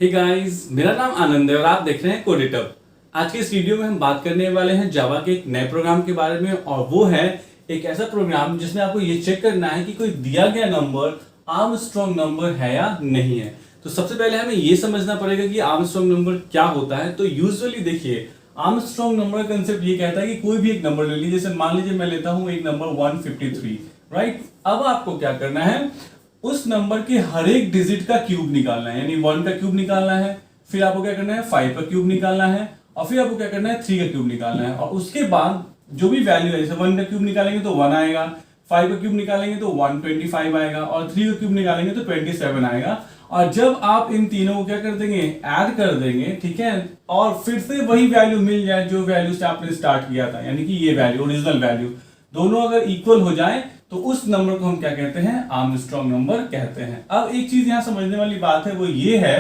Hey guys, मेरा नाम आनंद है और आप देख रहे हैं कोडिटअप। आज के इस वीडियो में हम बात करने वाले हैं जावा के एक नए प्रोग्राम के बारे में, और वो है एक ऐसा प्रोग्राम जिसमें आपको ये चेक करना है कि कोई दिया गया नंबर आर्मस्ट्रांग नंबर है या नहीं है। तो सबसे पहले हमें ये समझना पड़ेगा कि आर्मस्ट्रांग नंबर क्या होता है। तो यूजुअली देखिए, आर्मस्ट्रांग नंबर का कंसेप्ट ये कहता है कि कोई भी एक नंबर ले लीजिए। जैसे मान लीजिए मैं लेता हूं एक नंबर 153, राइट। अब आपको क्या करना है, उस नंबर के हर एक डिजिट का क्यूब निकालना है, यानी 1 का क्यूब निकालना है, फिर आपको क्या करना है 5 का क्यूब निकालना है, और फिर आपको क्या करना है 3 का क्यूब निकालना है। और उसके बाद जो भी वैल्यू है, जैसे 1 का क्यूब निकालेंगे तो 1 आएगा, 5 का क्यूब निकालेंगे तो 125 आएगा, और 3 का क्यूब निकालेंगे तो 27 आएगा। और जब आप इन तीनों को क्या कर देंगे, ऐड कर देंगे, ठीक है, और फिर से वही वैल्यू मिल जाए जो वैल्यू से आपने स्टार्ट किया था, यानी कि ये वैल्यू ओरिजिनल वैल्यू, दोनों अगर इक्वल हो जाए तो उस नंबर को हम क्या कहते हैं, आर्मस्ट्रांग नंबर कहते हैं। अब एक चीज यहां समझने वाली बात है, वो ये है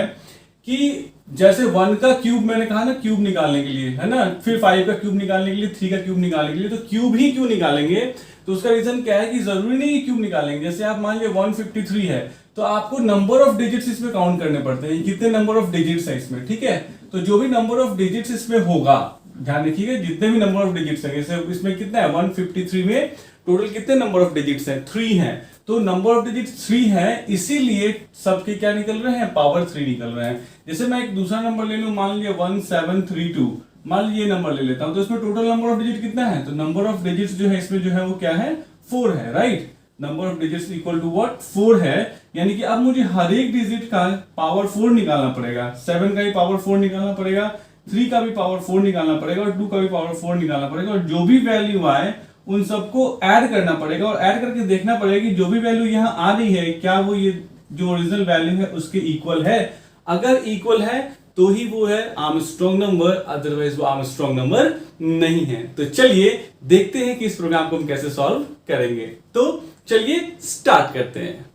कि जैसे 1 का क्यूब मैंने कहा ना क्यूब निकालने के लिए, है ना, फिर 5 का क्यूब निकालने के लिए, 3 का क्यूब निकालने के लिए, तो क्यूब ही क्यों निकालेंगे, तो उसका रीजन क्या है कि जरूरी नहीं है क्यूब निकालेंगे। जैसे आप मान लीजिए 153 है, तो आपको नंबर ऑफ डिजिट्स इसमें काउंट करने पड़ते हैं, कितने नंबर ऑफ डिजिट्स है इसमें, ठीक है। तो जो भी नंबर ऑफ डिजिट्स इसमें होगा, ध्यान रखिएगा, जितने भी नंबर ऑफ डिजिट्स है, जैसे इसमें कितना है 153 में टोटल कितने नंबर ऑफ डिजिट्स हैं, 3 हैं। तो नंबर ऑफ डिजिट्स 3 है, इसीलिए सबके क्या निकल रहे हैं, पावर 3 निकल रहे हैं। जैसे मैं एक दूसरा नंबर ले लूं, मान लीजिए 1732, मान लीजिए ये नंबर ले लेता हूं, तो इसमें टोटल नंबर ऑफ डिजिट कितना है, तो नंबर ऑफ डिजिट्स जो है इसमें जो है वो क्या है, 4 है, right. Number of digits equal to what, 4 है। यानी कि अब मुझे हर एक डिजिट का पावर 4 निकालना पड़ेगा। 7 का भी पावर 4 निकालना पड़ेगा, 3 का भी पावर 4 निकालना पड़ेगा, और 2 का भी पावर 4 निकालना पड़ेगा, और जो भी वैल्यू आए उन सबको ऐड करना पड़ेगा, और ऐड करके देखना पड़ेगा कि जो भी वैल्यू यहाँ आ रही है क्या वो ये जो ओरिजिनल वैल्यू है उसके इक्वल है। अगर इक्वल है तो ही वो है आर्मस्ट्रांग नंबर, अदरवाइज वो आर्मस्ट्रांग नंबर नहीं है। तो चलिए देखते हैं कि इस प्रोग्राम को हम कैसे सॉल्व करेंगे। तो चलिए स्टार्ट करते हैं।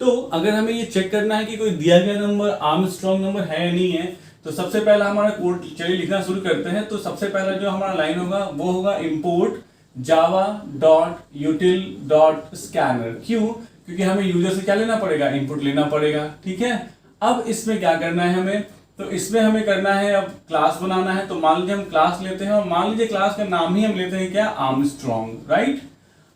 तो अगर हमें ये चेक करना है कि कोई दिया गया नंबर आर्मस्ट्रांग नंबर है या नहीं है, तो सबसे पहला हमारा कोड, चलिए लिखना शुरू करते हैं। तो सबसे पहला जो हमारा लाइन होगा वो होगा इंपोर्ट java.util.scanner। क्यों? क्योंकि हमें यूजर से क्या लेना पड़ेगा, इनपुट लेना पड़ेगा, ठीक है। अब इसमें क्या करना है हमें, तो इसमें हमें करना है, अब क्लास बनाना है। तो मान लीजिए हम क्लास लेते हैं, और मान लीजिए क्लास का नाम ही हम लेते हैं क्या, आर्मस्ट्रांग, राइट।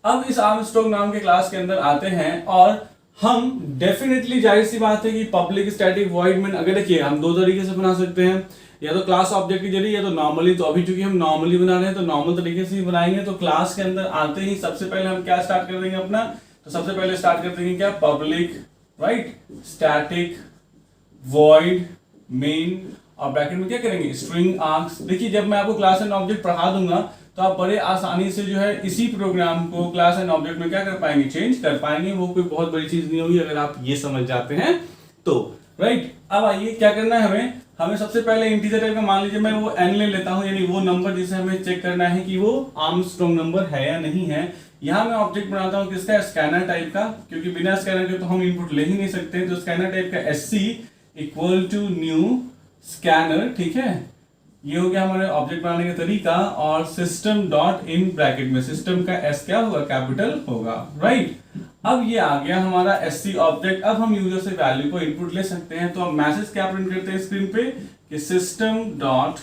अब इस आर्मस्ट्रांग नाम के क्लास के अंदर आते हैं, और हम डेफिनेटली, जाहिर सी बात है कि पब्लिक स्टैटिक वॉइड में, अगर देखिए हम दो तरीके से बना सकते हैं, या तो क्लास ऑब्जेक्ट के जरिए, या तो नॉर्मली। तो अभी चूंकि हम नॉर्मली बना रहे हैं तो नॉर्मल तरीके से ही बनाएंगे। तो क्लास के अंदर आते ही सबसे पहले हम क्या स्टार्ट कर देंगे अपना, तो सबसे पहले स्टार्ट कर देंगे क्या, public, right, static void main, और ब्रैकेट में क्या करेंगे, स्ट्रिंग आर्क्स। देखिए जब मैं आपको क्लास एंड ऑब्जेक्ट पढ़ा दूंगा तो आप बड़े आसानी से जो है इसी प्रोग्राम को क्लास एंड ऑब्जेक्ट में क्या कर पाएंगे, चेंज कर पाएंगे। वो कोई बहुत बड़ी चीज नहीं होगी अगर आप ये समझ जाते हैं तो, राइट। अब आइए क्या करना है हमें सबसे पहले इंटीजर टाइप का, मान लीजिए मैं वो n ले लेता हूं, यानी वो नंबर जिसे हमें चेक करना है कि वो आर्मस्ट्रांग नंबर है या नहीं है। यहां मैं ऑब्जेक्ट बनाता हूं किसका, स्कैनर टाइप का, क्योंकि बिना स्कैनर के तो हम इनपुट ले ही नहीं सकते। तो स्कैनर टाइप का sc equal to new scanner, ठीक है। ये हो गया हमारे ऑब्जेक्ट बनाने का तरीका। और सिस्टम डॉट इन ब्रैकेट में सिस्टम का एस क्या होगा, कैपिटल होगा, राइट। अब ये आ गया हमारा sc ऑब्जेक्ट। अब हम यूजर से वैल्यू को इनपुट ले सकते हैं। तो हम मैसेज क्या प्रिंट करते हैं स्क्रीन पे कि system dot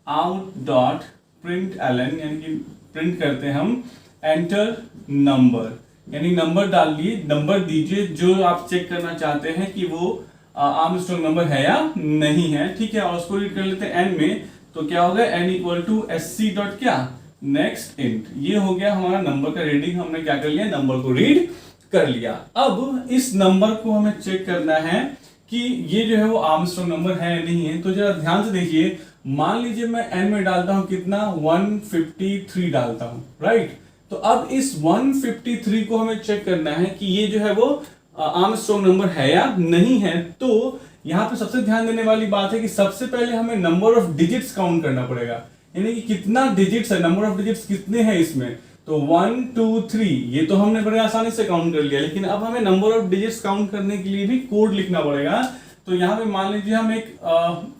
out dot print ln, यानी कि प्रिंट करते हैं हम एंटर नंबर, यानी नंबर डालिए, नंबर दीजिए जो आप चेक करना चाहते हैं कि वो आर्मस्ट्रांग नंबर है या नहीं है, ठीक है। और उसको रीड कर लेते हैं n में, तो क्या होगा n equal to sc dot क्या, नेक्स्ट इंट। ये हो गया हमारा नंबर का रीडिंग, हमने क्या कर लिया, नंबर को रीड कर लिया। अब इस नंबर को हमें चेक करना है कि ये जो है वो आर्मस्ट्रांग नंबर है या नहीं है। तो जरा ध्यान से देखिए, मान लीजिए मैं n में डालता हूं कितना, 153 डालता हूं, राइट। तो अब इस 153 को हमें चेक करना है कि ये जो है वो आर्मस्ट्रांग नंबर है या नहीं है। तो यहां पे सबसे ध्यान देने वाली बात है कि सबसे पहले हमें नंबर ऑफ डिजिट्स काउंट करना पड़ेगा, यानी कि कितना डिजिट्स है, नंबर ऑफ डिजिट्स कितने हैं इसमें। तो 1 2 3 ये तो हमने बड़े आसानी से काउंट कर लिया, लेकिन अब हमें नंबर ऑफ डिजिट्स काउंट करने के लिए भी कोड लिखना पड़ेगा। तो यहाँ पे मान लीजिए हम एक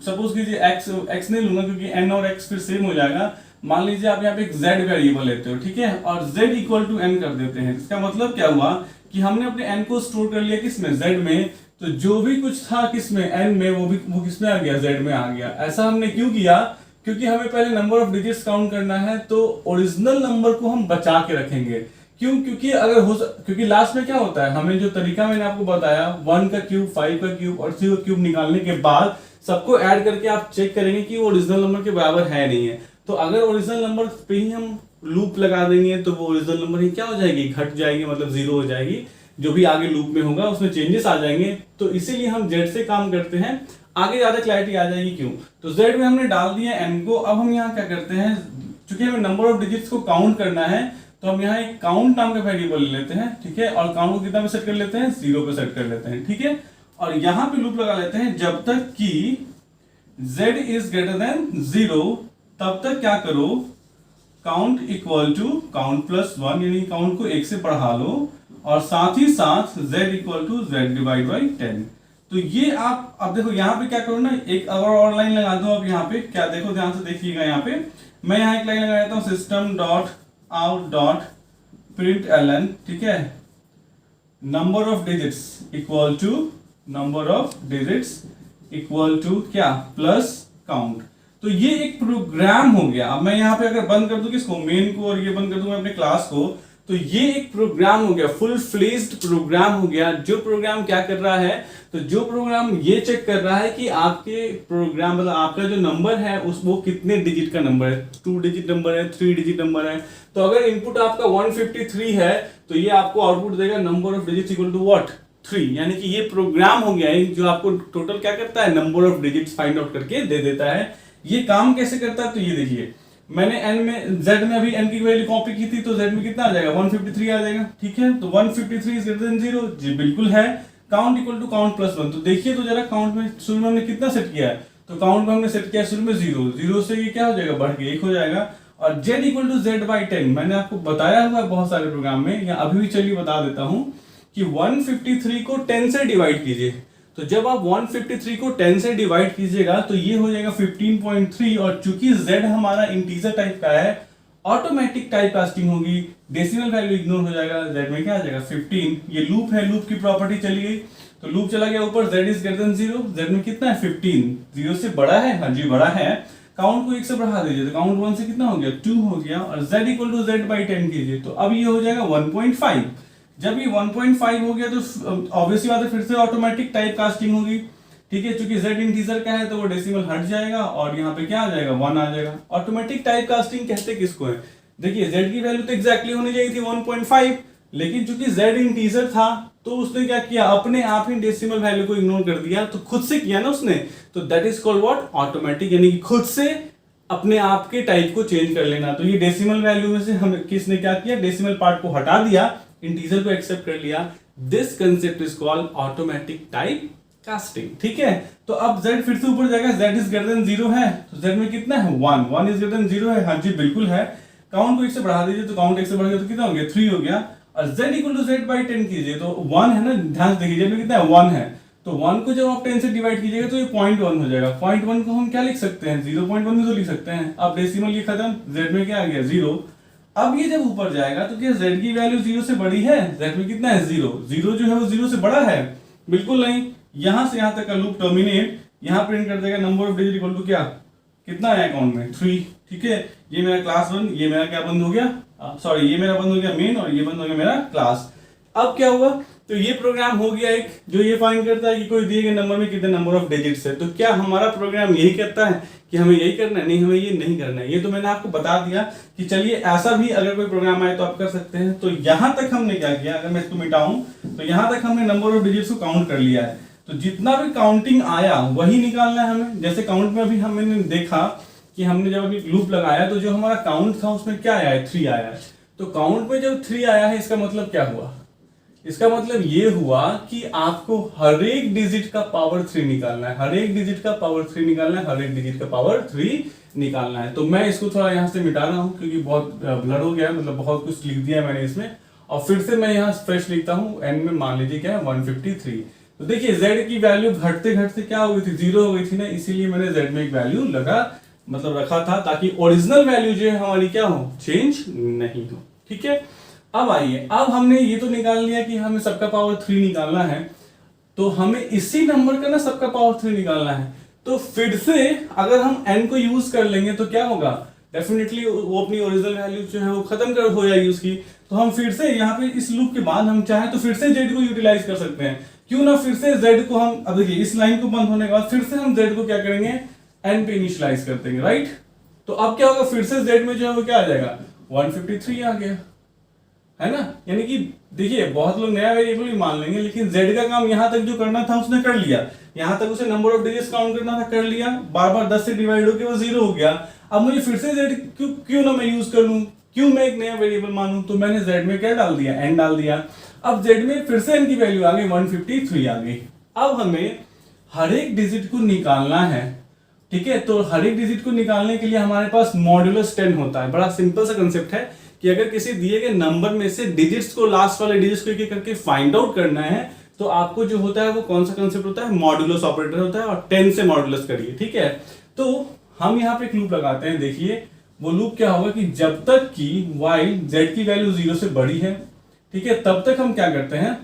सपोज कीजिए x नहीं लूंगा क्योंकि n और x फिर सेम हो जाएगा। मान लीजिए आप यहाँ पे एक z वेरिएबल लेते हो, ठीक है, और z इक्वल टू n कर देते हैं। इसका मतलब क्या हुआ कि हमने अपने n को स्टोर कर लिया किसमें, z में, तो जो भी कुछ था किसमें, n में, वो किसमें आ गया, z में आ गया। ऐसा हमने क्यों किया, क्योंकि हमें पहले नंबर ऑफ डिजिट्स काउंट करना है, तो ओरिजिनल नंबर को हम बचा के रखेंगे। क्यों, क्योंकि लास्ट में क्या होता है, हमें जो तरीका मैंने आपको बताया 1 का क्यूब, 5 का क्यूब और 3 का क्यूब निकालने के बाद सबको ऐड करके आप चेक करेंगे कि वो ओरिजिनल नंबर के बराबर है नहीं है। तो अगर ओरिजिनल नंबर पे ही हम लूप लगा देंगे तो वो ओरिजिनल नंबर ही क्या हो जाएगी, घट जाएगी, मतलब जीरो हो जाएगी। जो भी आगे लूप में होगा उसमें चेंजेस आ जाएंगे। तो इसीलिए हम जेड से काम करते हैं, आगे ज्यादा क्लैरिटी आ जाएगी क्यों। तो जेड में हमने डाल दिया एन को। अब हम यहाँ क्या करते हैं, चूंकि हमें नंबर ऑफ डिजिट्स को काउंट करना है तो हम यहाँ एक काउंट नाम का वेरिएबल ले लेते हैं, ठीक है, और काउंट को कितना पे सेट कर लेते हैं, 0 पे सेट कर लेते हैं, ठीक है। और यहाँ पे लूप लगा लेते हैं जब तक कि z इज ग्रेटर देन 0, तब तक क्या करो, count equal to count plus 1, यानी काउंट को 1 से बढ़ा लो, और साथ ही साथ z equal to z divide by 10। तो ये आप अब देखो यहाँ पे क्या करो ना, एक और लाइन लगा दो। अब यहाँ पे क्या देखो, ध्यान से देखिएगा, यहाँ पे मैं यहाँ एक लाइन लगा देता हूँ, system dot out dot print ln, ठीक है, number of digits equal to number of digits equal to क्या, प्लस काउंट। तो ये एक प्रोग्राम हो गया। अब मैं यहाँ पे अगर बंद कर दूं किसको, मेन को, और ये बंद कर दूं मैं अपने क्लास को, तो ये एक प्रोग्राम हो गया, फुल फ्लेज्ड प्रोग्राम हो गया। जो प्रोग्राम क्या कर रहा है, तो जो प्रोग्राम ये चेक कर रहा है कि आपके प्रोग्राम, मतलब आपका जो नंबर है उस वो कितने डिजिट का नंबर है, 2 डिजिट नंबर है, 3 डिजिट नंबर है। तो अगर इनपुट आपका 153 है तो ये आपको आउटपुट देगा number of digits equal to what, 3। यानी कि ये प्रोग्राम हो गया है जो आपको टोटल क्या करता है, number of digits find out करके दे देता है। ये काम कैसे करता है, तो ये देखिए, मैंने n में, z में अभी n की वैल्यू कॉपी की थी, तो z में कितना आ जाएगा, 153 आ जाएगा, ठीक है। तो 153 इज ग्रेटर देन 0, जी बिल्कुल है। Count equal to count plus 1, तो देखिए तो जरा काउंट में शुरू में हमने कितना सेट किया है, तो काउंट में हमने सेट किया शुरू में 0 से ये क्या हो जाएगा, बढ़ के 1 हो जाएगा। और z equal to z by 10, मैंने आपको बताया हुआ है बहुत सारे प्रोग्राम में, या अभी भी चलिए बता देता हूं कि 153 को 10 से डिवाइड कीजिए। तो जब आप 153 को 10 से डिवाइड कीजिएगा तो ये हो जाएगा 15.3, और चूंकि z हमारा इंटीजर टाइप का है, ऑटोमेटिक टाइप कास्टिंग होगी, डेसिमल वैल्यू इग्नोर हो जाएगा, z में क्या आ जाएगा 15। ये लूप है, लूप की प्रॉपर्टी चली गई, तो लूप चला गया ऊपर, z is greater than 0, z में कितना है 15, 0 से बड़ा है, हाँ जी बड़ा है। काउंट को 1 से बढ़ा दीजिए, तो काउंट 1 से कितना हो गया, 2 हो गया, और z equal to z by 10 कीजिए, तो अब ये हो जाएगा 1.5। जब ये 1.5 हो गया तो ऑब्वियसली बात है, फिर से ऑटोमेटिक टाइप कास्टिंग होगी, ठीक है, क्योंकि z इंटीजर का है तो वो डेसिमल हट जाएगा, और यहाँ पे क्या आ जाएगा, 1 आ जाएगा। ऑटोमेटिक टाइप कास्टिंग कहते किसको है, देखिए z की वैल्यू तो एग्जैक्टली होनी चाहिए थी 1.5, लेकिन चूंकि z इंटीजर था तो उसने क्या किया, अपने आप ही डेसिमल वैल्यू को इग्नोर कर दिया, तो खुद से किया ना उसने, तो that is called what, automatic, यानी कि खुद से अपने आप के टाइप को चेंज कर लेना। तो ये डेसिमल वैल्यू में से हम किसने क्या किया, डेसिमल पार्ट को हटा दिया, इंटीजर को एक्सेप्ट कर लिया। This concept is called automatic type casting, ठीक है। तो अब z फिर से ऊपर जाएगा, z इज ग्रेटर देन 0 है, तो z में कितना है 1 इज ग्रेटर देन 0 है, हाँ जी बिल्कुल है। काउंट को 1 से बढ़ा दीजिए, तो काउंट 1 से बढ़ गया तो कितना हो गया, 3 हो गया, और z equal to z by 10 कीजिए, तो 1 है ना, ध्यान से देखिए, z में कितना है 1 है, तो 1 को जब आप 10 से डिवाइड कीजिएगा तो ये 0.1 हो जाएगा। 0.1 को हम क्या लिख सकते हैं, 0.1 भी तो लिख सकते हैं। अब डेसिमल ये खत्म, z में क्या आ गया 0। अब ये जब ऊपर जाएगा तो क्या z की वैल्यू 0 से बड़ी है, z में कितना है 0, 0 जो है वो 0 से बड़ा है, बिल्कुल नहीं। यहां से यहां तक का लूप टर्मिनेट, यहां प्रिंट कर देगा number of digit equal to क्या, कितना है अकाउंट में 3, ठीक है। ये मेरा क्लास 1, ये मेरा क्या बंद हो गया, सॉरी ये मेरा बंद हो गया मेन, और ये बंद हो गया मेरा क्लास। अब क्या हुआ, तो ये प्रोग्राम हो गया एक जो ये फाइंड करता है कि कोई दिए गए नंबर में कितने नंबर ऑफ डिजिट्स है। तो क्या हमारा प्रोग्राम यही कहता है कि हमें यही करना है, नहीं हमें ये नहीं करना है। ये तो मैंने आपको बता दिया कि चलिए ऐसा भी अगर कोई प्रोग्राम आए तो आप कर सकते हैं। तो यहां तक हमने क्या किया, अगर मैं इसको मिटाऊं तो यहां तक हमने नंबर ऑफ डिजिट्स को काउंट कर लिया है। तो जितना भी काउंटिंग आया वही निकालना है हमें। जैसे काउंट में अभी हमने देखा कि हमने जब अभी लूप लगाया तो जो हमारा काउंट था उसमें क्या आया है, 3 आया है। तो काउंट में जब 3 आया है इसका मतलब क्या हुआ, इसका मतलब ये हुआ कि आपको हर एक डिजिट का पावर 3 निकालना है, हर एक डिजिट का पावर 3 निकालना है, हर एक डिजिट का पावर 3 निकालना है। तो मैं इसको थोड़ा यहाँ से मिटा रहा हूँ क्योंकि बहुत ब्लर हो गया है, मतलब बहुत कुछ लिख दिया है मैंने इसमें। और फिर से मैं यहाँ फ्रेश लिखता हूँ, एन में मान लीजिए क्या है 153। तो देखिए z की वैल्यू घटते घटते क्या हो गई थी, 0 हो गई थी ना, इसीलिए मैंने z में एक वैल्यू लगा मतलब रखा था, ताकि ओरिजिनल वैल्यू जो है हमारी क्या हो, चेंज नहीं हो। ठीक है, अब आइए, अब हमने ये तो निकाल लिया कि हमें सबका पावर 3 निकालना है, तो हमें इसी नंबर का ना सबका पावर 3 निकालना है। तो फिर से अगर हम n को यूज कर लेंगे तो क्या होगा, डेफिनेटली वो अपनी ओरिजिनल वैल्यू जो है वो खत्म कर हो जाएगी उसकी। तो हम फिर से यहाँ पे इस लूप के बाद हम चाहें तो फिर से z को यूटिलाइज कर सकते हैं, क्यों ना फिर से z को हम, अब देखिए इस लाइन को बंद होने के बाद फिर से हम z को क्या करेंगे, n पे इनिशियलाइज कर देंगे, राइट। तो अब क्या होगा, फिर से z में जो है वो क्या आ जाएगा, 153 आ गया, है ना। यानी कि देखिए बहुत लोग नया वेरिएबल भी मान लेंगे, लेकिन z का काम यहां तक जो करना था उसने कर लिया, यहां तक उसे नंबर ऑफ डिजिट्स काउंट करना था, कर लिया, बार बार 10 से डिवाइड होकर वो 0 हो गया। अब मुझे फिर से z क्यों ना मैं यूज कर लूं, क्यों मैं एक नया वेरिएबल मानूं, तो मैंने z में क्या डाल दिया, n डाल दिया। अब z में फिर से n की वैल्यू आ गई 153 आ गई। अब हमें हर एक डिजिट को निकालना है, ठीक है। तो हर एक डिजिट को निकालने के लिए हमारे पास मॉड्यूलस 10 होता है। बड़ा सिंपल सा कंसेप्ट है कि अगर किसी दिए गए नंबर में से डिजिट्स को, लास्ट वाले डिजिट्स को एक करके फाइंड आउट करना है, तो आपको जो होता है वो कौन सा कंसेप्ट होता है, मॉड्यूलस ऑपरेटर होता है, और 10 से मॉड्यूलस करिए, ठीक है। तो हम यहाँ पे एक लूप लगाते हैं, देखिए वो लूप क्या होगा कि जब तक कि y z की वैल्यू 0 से बड़ी है, ठीक है, तब तक हम क्या करते हैं,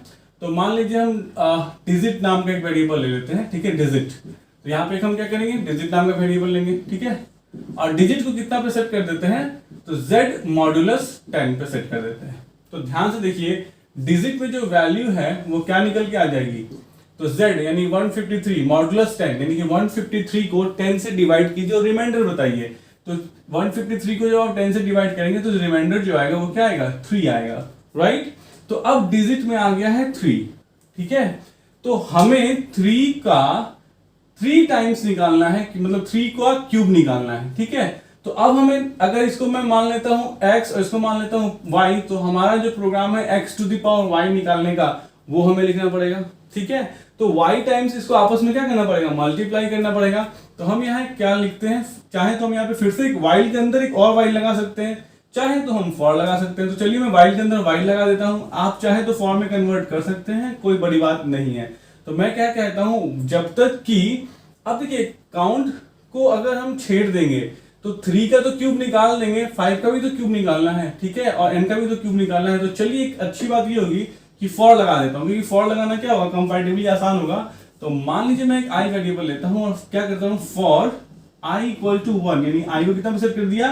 तो मान लीजिए हम डिजिट नाम का एक वेरिएबल ले लेते हैं, ठीक है, डिजिट। तो यहाँ पे हम क्या करेंगे, डिजिट नाम का वेरिएबल लेंगे, ठीक है, और डिजिट को कितना पे सेट कर देते हैं, तो z मॉड्यूलस 10 पे सेट कर देते हैं। तो ध्यान से देखिए, डिजिट में जो वैल्यू है वो क्या निकल के आ जाएगी, तो z यानी 153 मॉड्यूलस 10, यानी कि 153 को 10 से डिवाइड कीजिए और रिमाइंडर बताइए। तो 153 को जब आप 10 से डिवाइड करेंगे तो रिमाइंडर जो आएगा वो क्या आएगा, 3 आएगा, राइट। तो अब डिजिट में आ गया है 3, ठीक है। तो हमें 3 का 3 टाइम्स निकालना है, कि मतलब 3 का क्यूब निकालना है, ठीक है। तो अब हमें, अगर इसको मैं मान लेता हूं x और इसको मान लेता हूं y, तो हमारा जो प्रोग्राम है x to the power y निकालने का, वो हमें लिखना पड़ेगा, ठीक है। तो y टाइम्स इसको आपस में क्या करना पड़ेगा, मल्टीप्लाई करना पड़ेगा। तो हम यहाँ क्या लिखते हैं, चाहे तो हम यहाँ पे फिर से एक while के अंदर एक और while लगा सकते हैं, चाहे तो हम for लगा सकते हैं। तो चलिए मैं while के अंदर while लगा देता हूं, आप चाहे तो for में कन्वर्ट कर सकते हैं, कोई बड़ी बात नहीं है। तो मैं क्या कहता हूं, जब तक कि, अब देखिए काउंट को अगर हम छेड़ देंगे तो 3 का तो क्यूब निकाल देंगे, 5 का भी तो क्यूब निकालना है, ठीक है, और n का भी तो क्यूब निकालना है। तो चलिए एक अच्छी बात ये होगी कि फॉर लगा देता हूँ, क्योंकि फॉर लगाना क्या होगा, कंपैरेटिवली आसान होगा। तो मान लीजिए मैं एक i वेरिएबल लेता हूँ और क्या करता हूँ, फॉर i इक्वल टू 1, यानी i को कितना पे सेट कर दिया,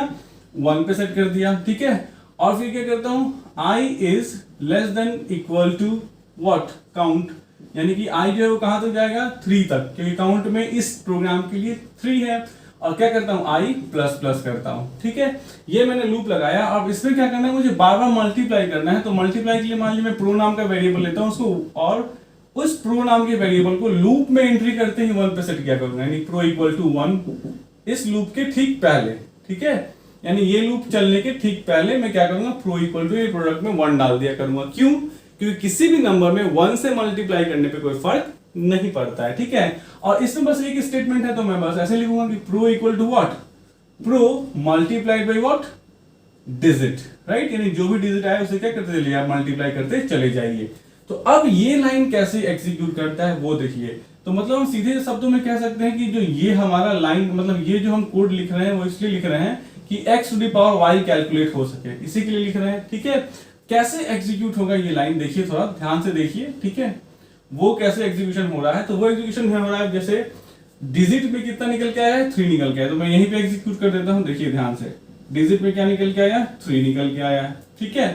1 पे सेट कर दिया, ठीक है। और फिर क्या करता हूँ, i is less than equal to what, count, यानी कि i जो है वो कहां तक जाएगा, 3 तक, क्योंकि काउंट में इस प्रोग्राम के लिए 3 है। और क्या करता हूं, i प्लस प्लस करता हूं, ठीक है। ये मैंने लूप लगाया। अब इसमें क्या करना है, मुझे बार बार मल्टीप्लाई करना है। तो मल्टीप्लाई के लिए मान लीजिए मैं प्रो नाम का वेरिएबल लेता हूं उसको, और उस प्रो नाम के वेरिएबल को लूप में एंट्री करते ही 1 पे सेट किया करूंगा, यानी प्रो इक्वल टू 1 इस लूप के ठीक पहले, ठीक है। यानी ये लूप चलने के ठीक पहले मैं क्या करूंगा, प्रो इक्वल टू ये प्रोडक्ट में 1 डाल दिया करूंगा। क्यों, क्योंकि किसी भी नंबर में 1 से मल्टीप्लाई करने पे कोई फर्क नहीं पड़ता है, ठीक है। और इसमें बस एक स्टेटमेंट है, तो मैं बस ऐसे लिखूंगा कि pro equal to what, pro multiplied by what, digit, right. यानी जो भी डिजिट आए उसे क्या करते चलिए, आप मल्टीप्लाई करते चले जाइए। तो अब ये लाइन कैसे एग्जीक्यूट करता है वो देखिए। तो मतलब हम सीधे शब्दों में कह सकते हैं कि जो ये हमारा लाइन, मतलब ये जो हम कोड लिख रहे हैं वो इसलिए लिख रहे हैं कि x to the power y calculate हो सके, इसी के लिए लिख रहे हैं, ठीक है। कैसे एग्जीक्यूट होगा ये लाइन, देखिए थोड़ा ध्यान से देखिए, ठीक है। वो कैसे एग्जीक्यूशन हो रहा है, तो वो एग्जीक्यूशन हो रहा है जैसे डिजिट में कितना निकल के आया है, 3 निकल के आया। तो मैं यहीं पे एग्जीक्यूट कर देता हूं, देखिए ध्यान से, डिजिट में क्या निकल के आया, 3 निकल के आया है, ठीक है।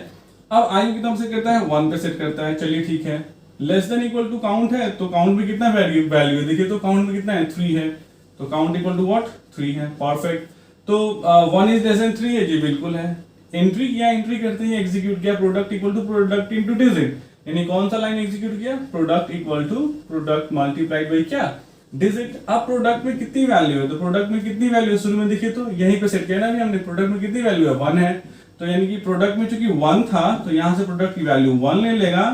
अब i कितना से करता है, 1 पे सेट करता है, चलिए ठीक है। Less than equal to count है, तो काउंट में कितना वैल्यू है, देखिए तो काउंट में कितना है, 3 है, तो काउंट इक्वल टू व्हाट, 3 है, परफेक्ट। तो 1 इज लेस देन 3 है जी, बिल्कुल है। एंट्री किया, एंट्री करते ही एग्जीक्यूट किया, product equal to product into digit, यानी कौन सा लाइन एग्जीक्यूट किया, product equal to product multiplied by क्या, डिजिट। अब प्रोडक्ट में कितनी वैल्यू है, तो प्रोडक्ट में कितनी वैल्यू है शुरू में देखिए, तो यहीं पे सेट किया ना हमने, प्रोडक्ट में कितनी वैल्यू है, 1 है। तो यानी कि प्रोडक्ट में चूंकि 1 था तो यहां से प्रोडक्ट की वैल्यू 1 ले लेगा,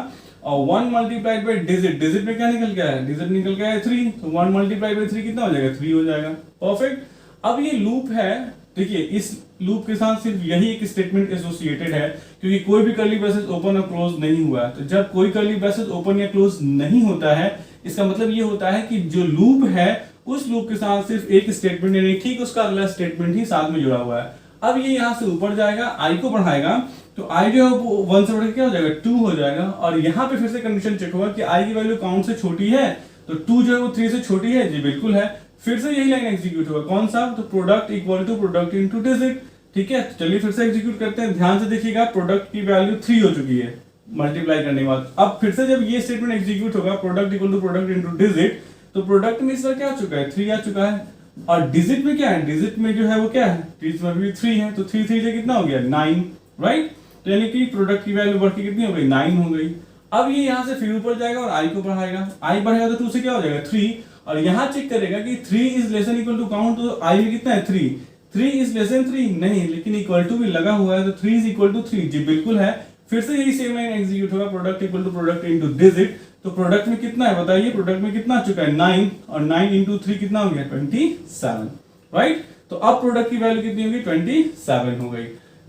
और 1 मल्टीप्लाइड बाय डिजिट, डिजिट में क्या निकल गया है, डिजिट निकल गया है 3, तो 1 मल्टीप्लाइड बाय 3 कितना हो जाएगा, 3 हो जाएगा, परफेक्ट। अब ये लूप है, देखिए इस लूप के साथ सिर्फ यही एक स्टेटमेंट एसोसिएटेड है, क्योंकि कोई भी कर्ली ब्रेसेस ओपन और क्लोज नहीं हुआ है। तो जब कोई कर्ली ब्रेसेस ओपन या क्लोज नहीं होता है, इसका मतलब ये होता है कि जो लूप है उस लूप के साथ सिर्फ एक स्टेटमेंट यानी ठीक उसका अगला स्टेटमेंट ही साथ में जुड़ा हुआ है। अब ये यहाँ से ऊपर जाएगा, आई को बढ़ाएगा, तो आई जो है वो 1 से बढ़ के क्या हो जाएगा 2 हो जाएगा, और यहाँ पे फिर से कंडीशन चेक होगा कि आई की वैल्यू काउंट से छोटी है, तो 2 जो है वो 3 से छोटी है, जी बिल्कुल है। फिर से यही लाइन एग्जीक्यूट होगा, कौन सा, तो product equal to product into digit. ठीक है, चलिए फिर से एग्जीक्यूट करते हैं, ध्यान से देखिएगा, प्रोडक्ट की वैल्यू 3 हो चुकी है मल्टीप्लाई करने के बाद। अब फिर से जब ये स्टेटमेंट एग्जीक्यूट होगा, product equal to product into digit, तो प्रोडक्ट में इस बार क्या आ चुका है 3 आ चुका है, और डिजिट में क्या है, डिजिट में जो है वो क्या है, डिजिट में भी 3 है, तो 3 3 से कितना हो गया 9, राइट। तो यानी कि प्रोडक्ट की वैल्यू बढ़ के कितनी हो गई 9 हो गई। अब ये यहाँ से फिर ऊपर जाएगा और आई को बढ़ाएगा, आई बढ़ेगा तो 2 से क्या हो जाएगा 3, और यहाँ चेक करेगा कि 3 is less than equal to count, तो आई में कितना है 3 इज लेस देन 3 नहीं, लेकिन इक्वल टू भी लगा हुआ है, तो 3 इज इक्वल टू 3, जी बिल्कुल है। फिर से यही सेम लाइन एग्जीक्यूट होगा, product equal to product into digit, तो प्रोडक्ट में कितना है बताइए, प्रोडक्ट में कितना आ चुका है 9, और 9 इंटू 3 कितना हो गया 27, राइट। तो अब प्रोडक्ट की वैल्यू कितनी होगी 27 हो गई।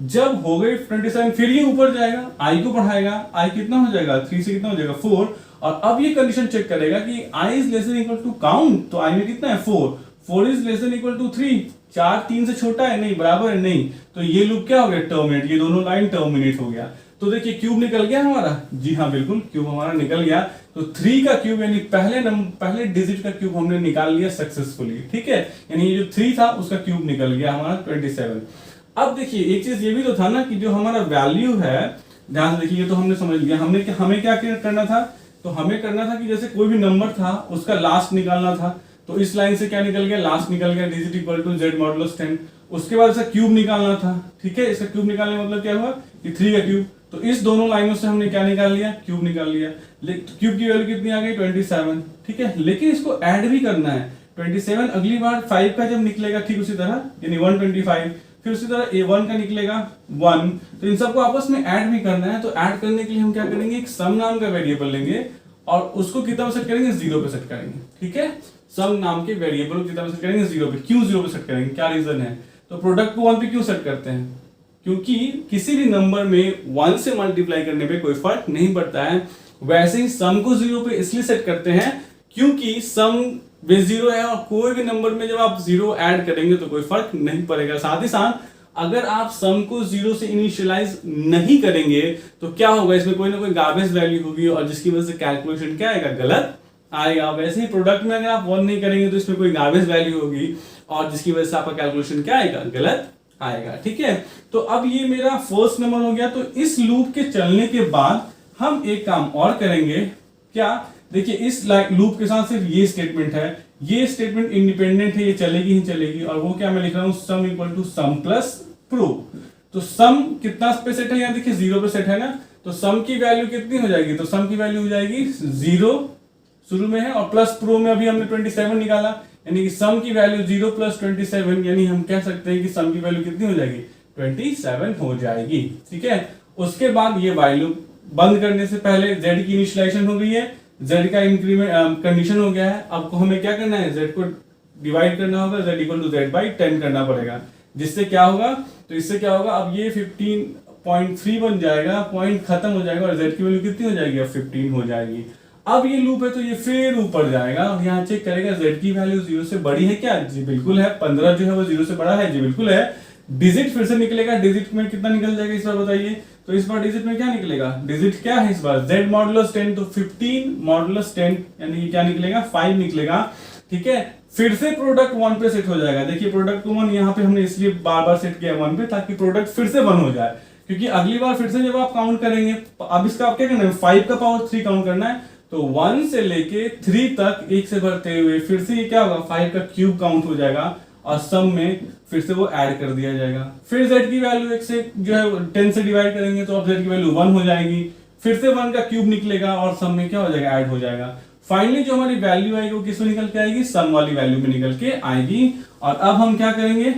जब हो गई 27, फिर ये ऊपर जाएगा, आई को बढ़ाएगा, आई कितना हो जाएगा 3 से कितना हो जाएगा 4, और अब ये कंडीशन चेक करेगा कि i is less than equal to count, तो आई में कितना है 4 is less than equal to 3, 4 3 से छोटा है नहीं, बराबर है नहीं, तो ये लूप क्या हो गया टर्मिनेट, ये दोनों लाइन टर्मिनेट हो गया। तो देखिए क्यूब निकल गया हमारा, जी हाँ बिल्कुल क्यूब हमारा निकल गया। तो 3 का क्यूब यानी पहले डिजिट का क्यूब हमने निकाल लिया सक्सेसफुली, ठीक है, यानी ये जो 3 था उसका क्यूब निकल गया हमारा 27। अब देखिए एक चीज ये भी तो था ना कि जो हमारा वैल्यू है, ध्यान से देखिए, तो हमने समझ लिया, हमें क्या करना था, तो हमें करना था कि जैसे कोई भी नंबर था उसका लास्ट निकालना था, तो इस लाइन से क्या निकल गया, लास्ट निकल गया, digit equal to Z modulus 10। उसके बाद इसका क्यूब निकालना था, ठीक है, इसका क्यूब निकालने का मतलब क्या हुआ कि 3 का क्यूब, तो इस दोनों लाइनों से हमने क्या निकाल लिया, क्यूब निकाल लिया। क्यूब की वैल्यू कितनी आ गई 27, ठीक है, लेकिन इसको ऐड भी करना है 27, अगली बार 5 का जब निकलेगा ठीक उसी तरह, यानी 125, फिर उसी तरह A1 का निकलेगा 1, तो इन सबको आपस में ऐड भी करना है। तो ऐड करने के लिए हम क्या करेंगे, एक सम नाम का वेरिएबल लेंगे और उसको कितना पे सेट करेंगे, 0 पे सेट करेंगे, ठीक है, सम नाम के वेरिएबल को कितना पे सेट करेंगे, 0 पे। क्यों 0 पे सेट करेंगे, क्या रीजन है, तो प्रोडक्ट को 1 पे क्यों सेट करते हैं, क्योंकि किसी भी नंबर में 1 से मल्टीप्लाई करने पे कोई फर्क नहीं पड़ता है। वैसे ही सम को 0 पे इसलिए सेट करते हैं क्योंकि सम बेस 0 है, और कोई भी नंबर में जब आप 0 ऐड करेंगे तो कोई फर्क नहीं पड़ेगा। साथ ही साथ अगर आप सम को 0 से इनिशियलाइज नहीं करेंगे तो क्या होगा, इसमें कोई ना कोई गार्बेज वैल्यू होगी, और जिसकी वजह से कैलकुलेशन क्या आएगा, गलत आएगा। वैसे ही प्रोडक्ट में अगर आप 1 नहीं करेंगे तो इसमें कोई गार्बेज वैल्यू होगी, और जिसकी वजह से आपका कैलकुलेशन क्या आएगा, गलत आएगा, ठीक है। तो अब ये मेरा फर्स्ट नंबर हो गया। तो इस लूप के चलने के बाद हम एक काम और करेंगे, क्या, देखिए इस लूप के साथ सिर्फ ये स्टेटमेंट है, ये स्टेटमेंट इंडिपेंडेंट है, ये चलेगी ही चलेगी, और वो क्या मैं लिख रहा हूं, sum equal to sum plus pro. तो सम कितना पे सेट है, यहाँ देखिए 0 पे सेट है ना, तो सम की वैल्यू कितनी हो जाएगी, तो सम की वैल्यू हो जाएगी 0 शुरू में है, और प्लस प्रो में अभी हमने 27 निकाला, यानी कि सम की वैल्यू 0 प्लस 27, यानी हम कह सकते हैं कि सम की वैल्यू कितनी हो जाएगी 27 हो जाएगी, ठीक है। उसके बाद ये वैल्यू बंद करने से पहले z की इनिशियलाइजेशन हो गई है, z का इंक्रीमेंट कंडीशन हो गया है। अब हमें क्या करना है, z को डिवाइड करना होगा, z इक्वल टू z/10 करना पड़ेगा, जिससे क्या होगा, तो इससे क्या होगा, अब ये 15.3 बन जाएगा, पॉइंट खत्म हो जाएगा, और z की वैल्यू कितनी हो जाएगी, अब 15 हो जाएगी। अब ये लूप है तो ये फिर ऊपर जाएगा और यहाँ चेक करेगा z की वैल्यू 0 से बड़ी है क्या, जी बिल्कुल है, 15 जो है वो 0 से बड़ा है, जी बिल्कुल है। डिजिट फिर से निकलेगा, डिजिट में कितना निकल जाएगा इस बार बताइए, तो इस बार डिजिट में क्या निकलेगा, डिजिट क्या है इस बार, z मॉडुलस 10, तो 15 मॉडुलस 10 यानी क्या निकलेगा 5 निकलेगा, ठीक है। फिर से प्रोडक्ट 1 पे सेट हो जाएगा, देखिए प्रोडक्ट को 1 यहाँ पे हमने इसलिए बार बार सेट किया 1 पे ताकि प्रोडक्ट फिर से 1 हो जाए, क्योंकि अगली बार फिर से जब आप काउंट करेंगे, अब इसका आप क्या करना है, 5 का पावर 3 काउंट करना है, तो 1 से लेके 3 तक एक से बढ़ते हुए फिर से ये क्या होगा, 5 का क्यूब काउंट हो जाएगा, और सम में फिर से वो ऐड कर दिया जाएगा। फिर z की वैल्यू 1 से जो है 10 से डिवाइड करेंगे तो अब z की वैल्यू 1 हो जाएगी, फिर से 1 का क्यूब निकलेगा और सम में क्या हो जाएगा, ऐड हो जाएगा। फाइनली जो हमारी वैल्यू आएगी वो किसमें निकल के आएगी, सम वाली वैल्यू में निकल के आएगी। और अब हम क्या करेंगे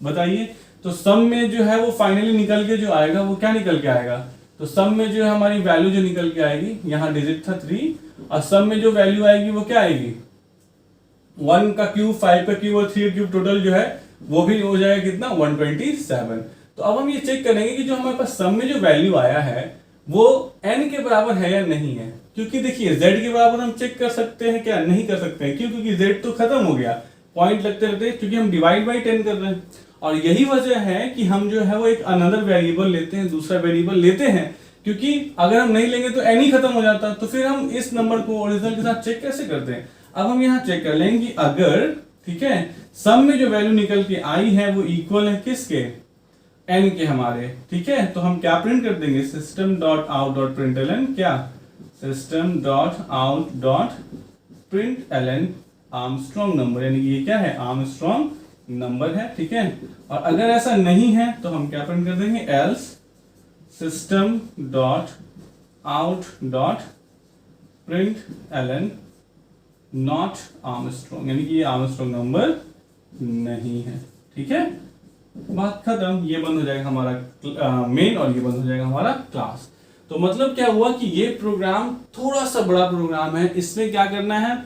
बताइए, तो सम में जो है वो फाइनली निकल के जो आएगा वो क्या निकल के आएगा, तो सम में जो है हमारी वैल्यू जो निकल के आएगी, यहाँ डिजिट था 3, और सम में जो वैल्यू आएगी वो क्या आएगी, 1 का क्यूब, 5 का क्यूब और 3 क्यूब टोटल जो है वो भी हो जाएगा कितना, 127। तो अब हम ये चेक करेंगे कि जो हमारे पास सम में जो वैल्यू आया है वो n के बराबर है या नहीं है। क्योंकि देखिए z के बराबर हम चेक कर सकते हैं क्या? नहीं कर सकते हैं। क्यों? क्योंकि z तो खत्म हो गया, पॉइंट लगते लगते, क्योंकि हम डिवाइड बाई 10 कर रहे हैं। और यही वजह है कि हम जो है वो एक अनदर वेरिएबल लेते हैं, दूसरा वेरिएबल लेते हैं, क्योंकि अगर हम नहीं लेंगे तो n ही खत्म हो जाता, तो फिर हम इस नंबर को ओरिजिनल के साथ चेक कैसे करते हैं? अब हम यहाँ चेक कर लेंगे अगर, ठीक है, सम में जो वैल्यू निकल के आई है वो इक्वल है किसके? n के हमारे, ठीक है। तो हम क्या प्रिंट कर देंगे? System dot out dot print Elon, क्या? System dot out dot print Elon Armstrong number, यानी कि ये क्या है? आर्मस्ट्रॉन्ग नंबर है, ठीक है। और अगर ऐसा नहीं है तो हम क्या प्रिंट कर देंगे? Else system dot out dot print Elon not Armstrong, यानी कि ये आर्मस्ट्रॉन्ग नंबर नहीं है, ठीक है। बात खत्म, ये बंद हो जाएगा हमारा मेन और ये बंद हो जाएगा हमारा क्लास। तो मतलब क्या हुआ कि ये प्रोग्राम थोड़ा सा बड़ा प्रोग्राम है। इसमें क्या करना है?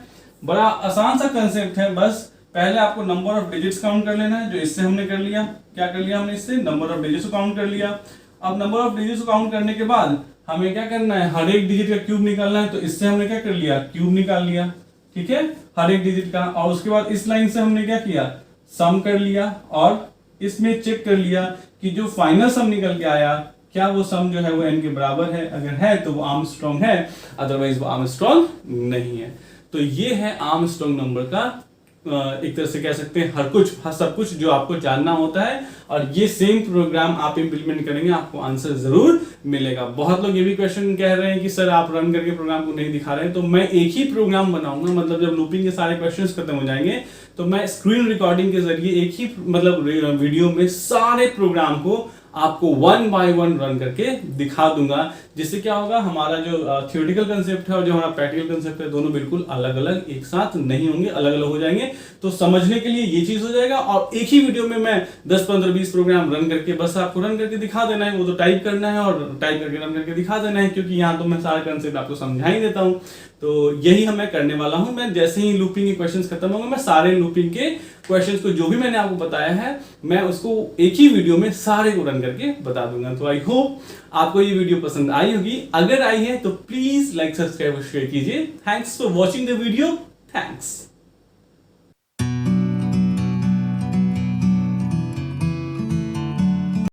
बड़ा आसान सा कंसेप्ट है, बस पहले आपको नंबर ऑफ डिजिट्स काउंट कर लेना है, जो इससे हमने कर लिया। क्या कर लिया हमने? इससे नंबर ऑफ डिजिट्स को काउंट कर लिया। अब नंबर ऑफ डिजिट्स को काउंट करने के बाद हमें क्या करना है? हर एक डिजिट का क्यूब निकालना है, तो इससे हमने क्या कर लिया? क्यूब निकाल लिया, ठीक है, हर एक डिजिट का। और उसके बाद इस लाइन से हमने क्या किया? सम कर लिया, और इसमें चेक कर लिया कि जो फाइनल सम निकल के आया, क्या वो सम जो है वो n के बराबर है? अगर है तो वो आर्मस्ट्रॉन्ग है, अदरवाइज वो आर्मस्ट्रॉन्ग नहीं है। तो ये है आर्मस्ट्रॉन्ग नंबर का एक तरह से कह सकते हैं हर सब कुछ जो आपको जानना होता है। और ये सेम प्रोग्राम आप इंप्लीमेंट करेंगे, आपको आंसर जरूर मिलेगा। बहुत लोग ये भी क्वेश्चन कह रहे हैं कि सर आप रन करके प्रोग्राम को नहीं दिखा रहे हैं, तो मैं एक ही प्रोग्राम बनाऊंगा। मतलब जब लूपिंग के सारे क्वेश्चंस खत्म हो जाएंगे तो मैं स्क्रीन रिकॉर्डिंग के जरिए एक ही मतलब वीडियो में सारे प्रोग्राम को आपको 1 बाय 1 रन करके दिखा दूंगा, जिससे क्या होगा, हमारा जो थियोरेटिकल कंसेप्ट है और जो हमारा प्रैक्टिकल कंसेप्ट है, दोनों बिल्कुल अलग अलग एक साथ नहीं होंगे, अलग अलग हो जाएंगे। तो समझने के लिए ये चीज हो जाएगा। और एक ही वीडियो में मैं 10 15 20 प्रोग्राम रन करके बस आपको रन करके दिखा देना है। वो तो टाइप करना है और टाइप करके रन करके दिखा देना है, क्योंकि यहाँ तो मैं सारा कंसेप्ट आपको समझा ही देता हूँ। तो यही मैं करने वाला हूं। मैं जैसे ही लूपिंग के क्वेश्चंस खत्म होंगे, मैं सारे लूपिंग के क्वेश्चंस को जो भी मैंने आपको बताया है, मैं उसको एक ही वीडियो में सारे को रन करके बता दूंगा। तो आई होप आपको ये वीडियो पसंद आई होगी। अगर आई है तो प्लीज लाइक, सब्सक्राइब और शेयर कीजिए। Thanks for watching the video. Thanks.